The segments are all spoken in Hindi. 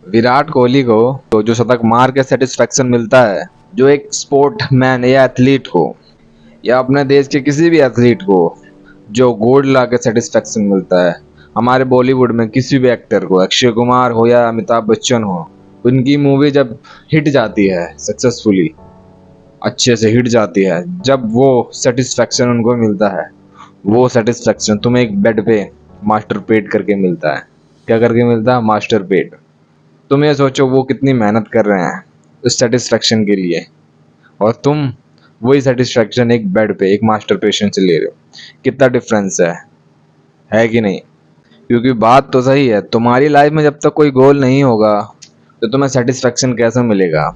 विराट कोहली को तो जो शतक मार के सेटिस्फेक्शन मिलता है, जो एक स्पोर्ट मैन या एथलीट को या अपने देश के किसी भी एथलीट को जो गोल्ड ला के सेटिस्फेक्शन मिलता है, हमारे बॉलीवुड में किसी भी एक्टर को, अक्षय कुमार हो या अमिताभ बच्चन हो, उनकी मूवी जब हिट जाती है सक्सेसफुली, अच्छे से हिट जाती है, जब वो सेटिस्फेक्शन उनको मिलता है, वो सेटिस्फेक्शन तुम्हें एक बेड पे मास्टर पेट करके मिलता है। क्या करके मिलता है? मास्टर पेट। तुम ये सोचो वो कितनी मेहनत कर रहे हैं उस सेटिस्फेक्शन के लिए, और तुम वही सेटिस्फेक्शन एक बेड पे एक मास्टर पेशेंट से ले रहे हो। कितना डिफरेंस है कि नहीं? क्योंकि बात तो सही है, तुम्हारी लाइफ में जब तक कोई गोल नहीं होगा तो तुम्हें सेटिस्फेक्शन कैसे मिलेगा?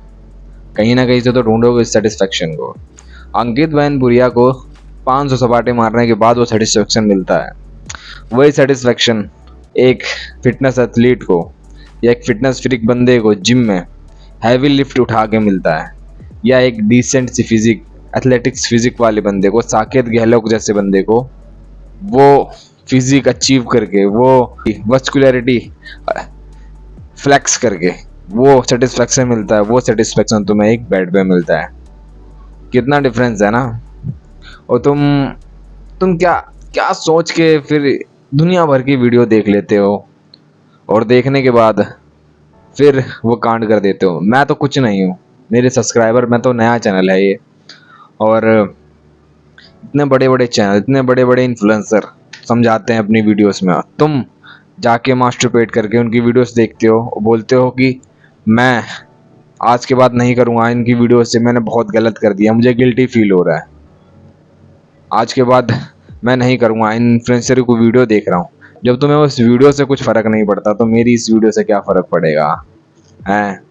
कहीं ना कहीं से तो ढूंढोगे इस सेटिस्फेक्शन को। अंकित वैनपुरिया को 500 सपाटे मारने के बाद वो सेटिस्फेक्शन मिलता है। वही सेटिस्फेक्शन एक फिटनेस एथलीट को या एक फिटनेस फ्रीक बंदे को जिम में हैवी लिफ्ट उठा के मिलता है, या एक डिसेंट सी फिजिक एथलेटिक्स फिजिक वाले बंदे को, साकेत गहलोत जैसे बंदे को, वो फिजिक अचीव करके, वो मस्कुलरिटी फ्लेक्स करके वो सेटिस्फेक्शन मिलता है। वो सेटिस्फेक्शन तुम्हें एक बेड पे मिलता है। कितना डिफरेंस है ना? और तुम क्या क्या सोच के फिर दुनिया भर की वीडियो देख लेते हो, और देखने के बाद फिर वो कांड कर देते हो। मैं तो कुछ नहीं हूँ, मेरे सब्सक्राइबर, मैं तो नया चैनल है ये, और इतने बड़े बड़े चैनल, इतने बड़े बड़े इन्फ्लुएंसर समझाते हैं अपनी वीडियोस में, तुम जाके मास्टरपेट करके उनकी वीडियोस देखते हो और बोलते हो कि मैं आज के बाद नहीं करूँगा, इनकी वीडियो से मैंने बहुत गलत कर दिया, मुझे गिल्टी फील हो रहा है, आज के बाद मैं नहीं करूँगा, इन इन्फ्लुएंसर को वीडियो देख रहा हूँ। जब तुम्हें उस वीडियो से कुछ फ़र्क नहीं पड़ता तो मेरी इस वीडियो से क्या फ़र्क पड़ेगा? हैं?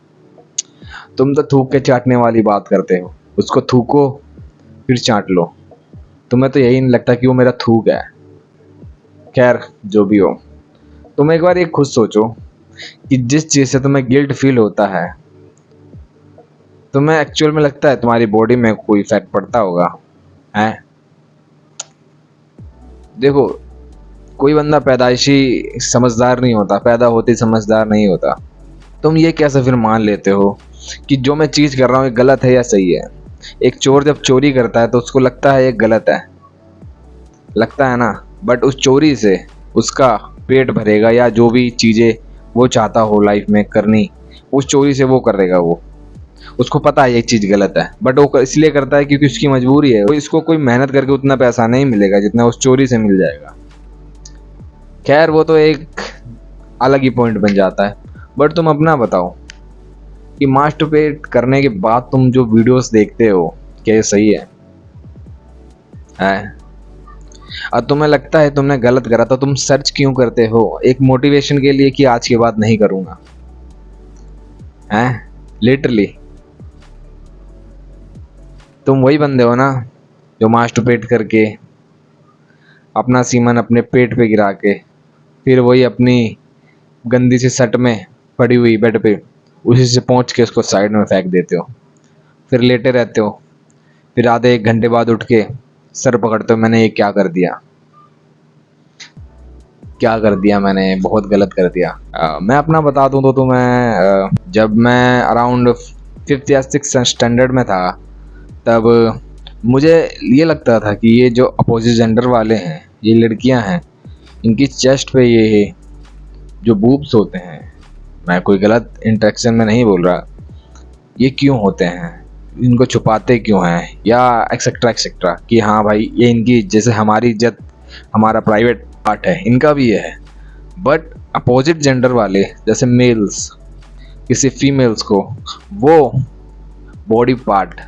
तुम तो थूक के चाटने वाली बात करते हो, उसको थूको फिर चाट लो। तुम्हें तो यही नहीं लगता कि वो मेरा थूक है। खैर, जो भी हो, तुम एक बार ये खुद सोचो कि जिस चीज़ से तुम्हें गिल्ट फील होता है, तुम्हें एक्चुअल में लगता है तुम्हारी बॉडी में कोई इफेक्ट पड़ता होगा? हैं? देखो, कोई बंदा पैदाइशी समझदार नहीं होता, पैदा होते ही समझदार नहीं होता। तुम ये कैसे फिर मान लेते हो कि जो मैं चीज़ कर रहा हूँ ये गलत है या सही है? एक चोर जब चोरी करता है तो उसको लगता है ये गलत है, लगता है ना, बट उस चोरी से उसका पेट भरेगा, या जो भी चीज़ें वो चाहता हो लाइफ में करनी, उस चोरी से वो करेगा। वो उसको पता है ये चीज़ गलत है, बट वो इसलिए करता है क्योंकि उसकी मजबूरी है। इसको कोई मेहनत करके उतना पैसा नहीं मिलेगा जितना उस चोरी से मिल जाएगा। खैर, वो तो एक अलग ही पॉइंट बन जाता है। बट तुम अपना बताओ कि मास्टरपेट करने के बाद तुम जो वीडियोस देखते हो, क्या ये सही है? और तुम्हें लगता है तुमने गलत करा तो तुम सर्च क्यों करते हो एक मोटिवेशन के लिए कि आज के बाद नहीं करूँगा? हैं? लिटरली तुम वही बंदे हो ना जो मास्टरपेट करके अपना सीमन अपने पेट पे गिरा के फिर वही अपनी गंदी सी सट में पड़ी हुई बेड पे उसी से पहुंच के उसको साइड में फेंक देते हो, फिर लेटे रहते हो, फिर आधे एक घंटे बाद उठ के सर पकड़ते हो, मैंने ये क्या कर दिया, क्या कर दिया मैंने, बहुत गलत कर दिया। मैं अपना बता दूं तो मैं जब मैं अराउंड 5th या 6th स्टैंडर्ड में था, तब मुझे ये लगता था कि ये जो अपोजिट जेंडर वाले हैं, ये लड़कियां हैं, इनकी चेस्ट पे ये जो बूब्स होते हैं, मैं कोई गलत इंटरेक्शन में नहीं बोल रहा, ये क्यों होते हैं, इनको छुपाते क्यों हैं, या एक्सेट्रा एक्सेट्रा, कि हाँ भाई ये इनकी, जैसे हमारी इज्जत हमारा प्राइवेट पार्ट है, इनका भी ये है। बट अपोजिट जेंडर वाले जैसे मेल्स किसी फीमेल्स को वो बॉडी पार्ट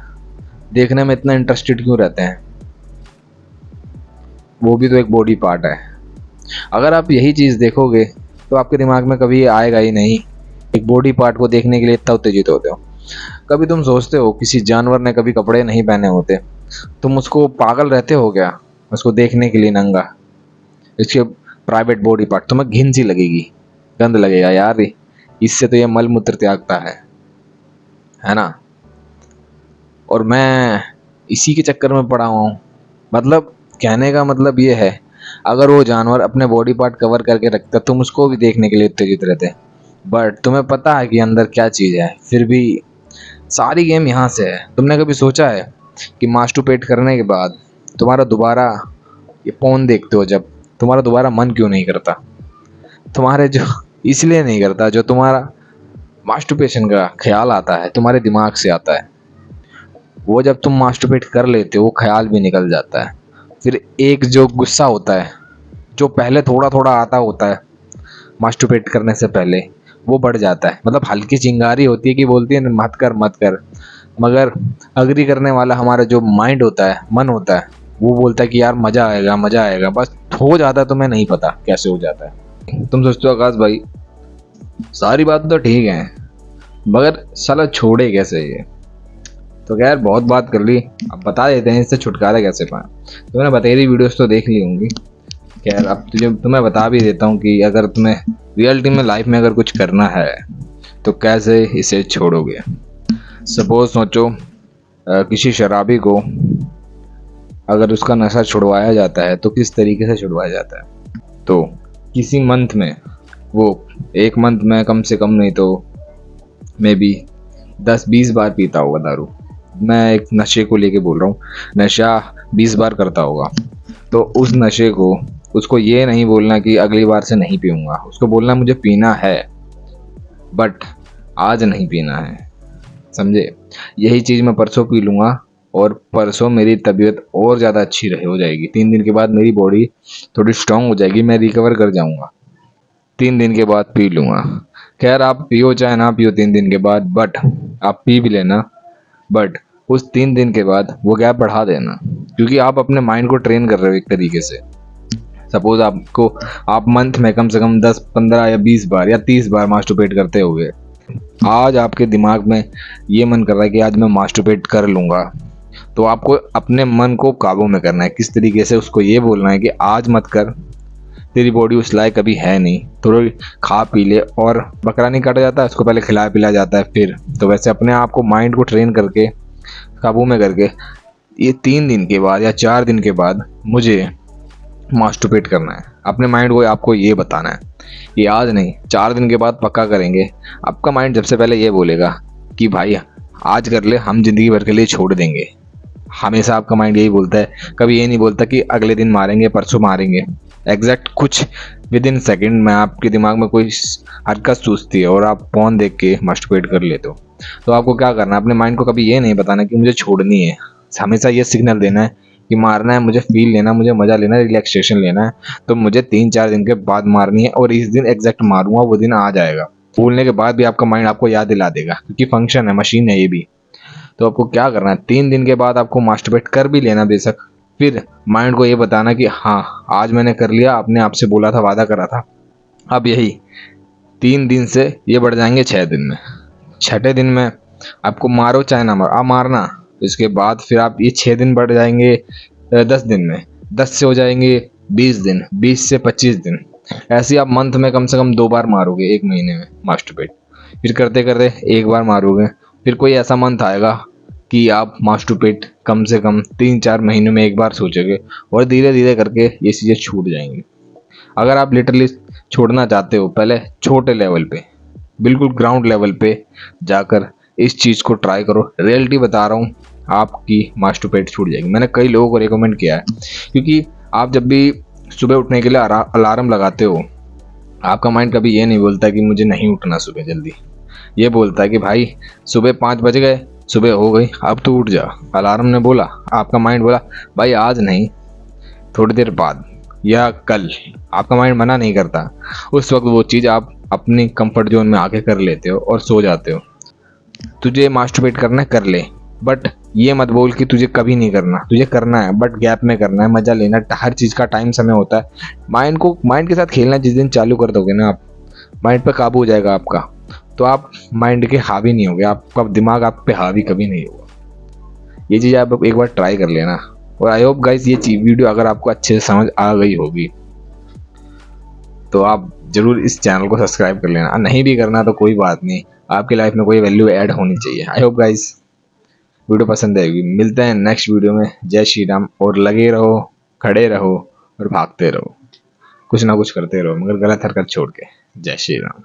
देखने में इतना इंटरेस्टेड क्यों रहते हैं? वो भी तो एक बॉडी पार्ट है। अगर आप यही चीज़ देखोगे तो आपके दिमाग में कभी आएगा ही नहीं एक बॉडी पार्ट को देखने के लिए इतना उत्तेजित होते हो। कभी तुम सोचते हो किसी जानवर ने कभी कपड़े नहीं पहने होते, तुम उसको पागल रहते हो क्या उसको देखने के लिए नंगा? इसके प्राइवेट बॉडी पार्ट तुम्हें घिन सी लगेगी, गंद लगेगा यार, इससे तो ये मल मूत्र त्यागता है ना? और मैं इसी के चक्कर में पड़ा हूँ। मतलब कहने का मतलब ये है, अगर वो जानवर अपने बॉडी पार्ट कवर करके रखता तुम उसको भी देखने के लिए उत्तेजित रहते, बट तुम्हें पता है कि अंदर क्या चीज़ है, फिर भी सारी गेम यहाँ से है। तुमने कभी सोचा है कि मास्टरबेट करने के बाद तुम्हारा दोबारा ये पोर्न देखते हो जब, तुम्हारा दोबारा मन क्यों नहीं करता? तुम्हारे जो इसलिए नहीं करता, जो तुम्हारा मास्टरबेशन का ख्याल आता है तुम्हारे दिमाग से आता है, वो जब तुम मास्टरबेट कर लेते हो वो ख्याल भी निकल जाता है। फिर एक जो गुस्सा होता है, जो पहले थोड़ा थोड़ा आता होता है मास्टरबेट करने से पहले, वो बढ़ जाता है। मतलब हल्की चिंगारी होती है कि बोलती है मत कर मत कर, मगर अग्री करने वाला हमारा जो माइंड होता है, मन होता है, वो बोलता है कि यार मज़ा आएगा मज़ा आएगा। बस हो जाता है, तुम्हें नहीं पता कैसे हो जाता है। तुम सोचते हो आकाश भाई सारी बात तो ठीक है, मगर साला छोड़े कैसे ये? तो खैर बहुत बात कर ली, अब बता देते हैं इससे छुटकारा कैसे पाए। तुमने बतेरी वीडियोस तो देख ली होंगी। खैर अब तुम्हें बता भी देता हूँ कि अगर तुम्हें रियलिटी में लाइफ में अगर कुछ करना है तो कैसे इसे छोड़ोगे। सपोज सोचो किसी शराबी को अगर उसका नशा छुड़वाया जाता है तो किस तरीके से छुड़वाया जाता है। तो किसी मंथ में, वो एक मंथ में कम से कम नहीं तो मे बी 10-20 बार पीता होगा दारू। मैं एक नशे को लेके बोल रहा हूँ, नशा 20 बार करता होगा। तो उस नशे को उसको ये नहीं बोलना कि अगली बार से नहीं पीऊँगा, उसको बोलना मुझे पीना है बट आज नहीं पीना है, समझे? यही चीज़ मैं परसों पी लूँगा और परसों मेरी तबीयत और ज़्यादा अच्छी हो जाएगी। 3 दिन के बाद मेरी बॉडी थोड़ी स्ट्रांग हो जाएगी, मैं रिकवर कर जाऊँगा। 3 दिन के बाद पी लूँगा। खैर आप पियो चाहे ना पियो 3 दिन के बाद, बट आप पी भी लेना, बट उस 3 दिन के बाद वो गैप बढ़ा देना, क्योंकि आप अपने माइंड को ट्रेन कर रहे हो एक तरीके से। सपोज आप मंथ में कम से कम 10, 15 या 20 बार या 30 बार मास्टरबेट करते होगे। आज आपके दिमाग में ये मन कर रहा है कि आज मैं मास्टरबेट कर लूँगा, तो आपको अपने मन को काबू में करना है। किस तरीके से? उसको ये बोलना है कि आज मत कर, तेरी बॉडी उस लायक अभी है नहीं, थोड़ी खा पी ले। और बकरा नहीं काटा जाता, उसको पहले खिलाया पिलाया जाता है फिर। तो वैसे अपने आप को माइंड को ट्रेन करके काबू में करके ये 3 दिन के बाद या 4 दिन के बाद मुझे मास्टरबेट करना है। अपने माइंड को आपको ये बताना है कि आज नहीं 4 दिन के बाद पक्का करेंगे। आपका माइंड सबसे पहले ये बोलेगा कि भाई आज कर ले, हम जिंदगी भर के लिए छोड़ देंगे। हमेशा आपका माइंड यही बोलता है, कभी ये नहीं बोलता कि अगले दिन मारेंगे परसों मारेंगे। एग्जैक्ट कुछ विद इन सेकेंड में आपके दिमाग में कोई हरकत सूझती है और आप फोन देख के मास्टरबेट कर लेते हो। तो आपको क्या करना है, अपने माइंड को कभी ये नहीं बताना कि मुझे छोड़नी है, हमेशा ये सिग्नल देना है कि मारना है, मुझे फील लेना, मुझे मज़ा लेना है, रिलैक्सेशन लेना है, तो मुझे 3-4 दिन के बाद मारनी है और इस दिन एग्जैक्ट मारूंगा, वो दिन आ जाएगा। भूलने के बाद भी आपका माइंड आपको याद दिला देगा, क्योंकि फंक्शन है, मशीन है ये भी। तो आपको क्या करना है, 3 दिन के बाद आपको मास्टरबेट कर भी लेना बेशक, फिर माइंड को ये बताना कि हाँ आज मैंने कर लिया, अपने आप से बोला था, वादा करा था। अब यही 3 दिन से ये बढ़ जाएंगे 6 दिन में। 6ठे दिन में आपको मारो चाहे ना मारो, आप मारना। इसके बाद फिर आप ये 6 दिन बढ़ जाएंगे 10 दिन में, 10 से हो जाएंगे 20 दिन, 20 से 25 दिन। ऐसे ही आप मंथ में कम से कम 2 बार मारोगे, एक महीने में मास्टरबेट। फिर करते करते 1 बार मारोगे। फिर कोई ऐसा मंथ आएगा कि आप मास्टरबेट कम से कम 3-4 महीनों में 1 बार सोचोगे और धीरे धीरे करके ये चीज़ें छूट जाएंगी। अगर आप लिटरली छोड़ना चाहते हो, पहले छोटे लेवल पे, बिल्कुल ग्राउंड लेवल पे जाकर इस चीज़ को ट्राई करो। रियलिटी बता रहा हूँ, आपकी मास्टरबेट छूट जाएगी। मैंने कई लोगों को रिकमेंड किया है, क्योंकि आप जब भी सुबह उठने के लिए अलार्म लगाते हो, आपका माइंड कभी ये नहीं बोलता कि मुझे नहीं उठना सुबह जल्दी। ये बोलता है कि भाई सुबह 5 बज गए, सुबह हो गई, अब तो उठ जा। अलार्म ने बोला, आपका माइंड बोला भाई आज नहीं, थोड़ी देर बाद या कल। आपका माइंड मना नहीं करता। उस वक्त वो चीज़ आप अपनी कंफर्ट जोन में आके कर लेते हो और सो जाते हो। तुझे मास्टरबेट करना है कर ले, बट ये मत बोल कि तुझे कभी नहीं करना। तुझे करना है बट गैप में करना है, मज़ा लेना। हर चीज़ का टाइम समय होता है। माइंड के साथ खेलना जिस दिन चालू कर दोगे ना आप, माइंड पे काबू हो जाएगा आपका, तो आप माइंड के हावी नहीं होगे, आपका दिमाग आप पे हावी कभी नहीं होगा। ये चीज़ आप एक बार ट्राई कर लेना। और आई होप गाइस ये वीडियो अगर आपको अच्छे से समझ आ गई होगी तो आप जरूर इस चैनल को सब्सक्राइब कर लेना। नहीं भी करना तो कोई बात नहीं, आपकी लाइफ में कोई वैल्यू ऐड होनी चाहिए। आई होप गाइस वीडियो पसंद आएगी। मिलते हैं नेक्स्ट वीडियो में। जय श्री राम। और लगे रहो, खड़े रहो और भागते रहो, कुछ ना कुछ करते रहो, मगर गलत हरकत छोड़ के। जय श्री राम।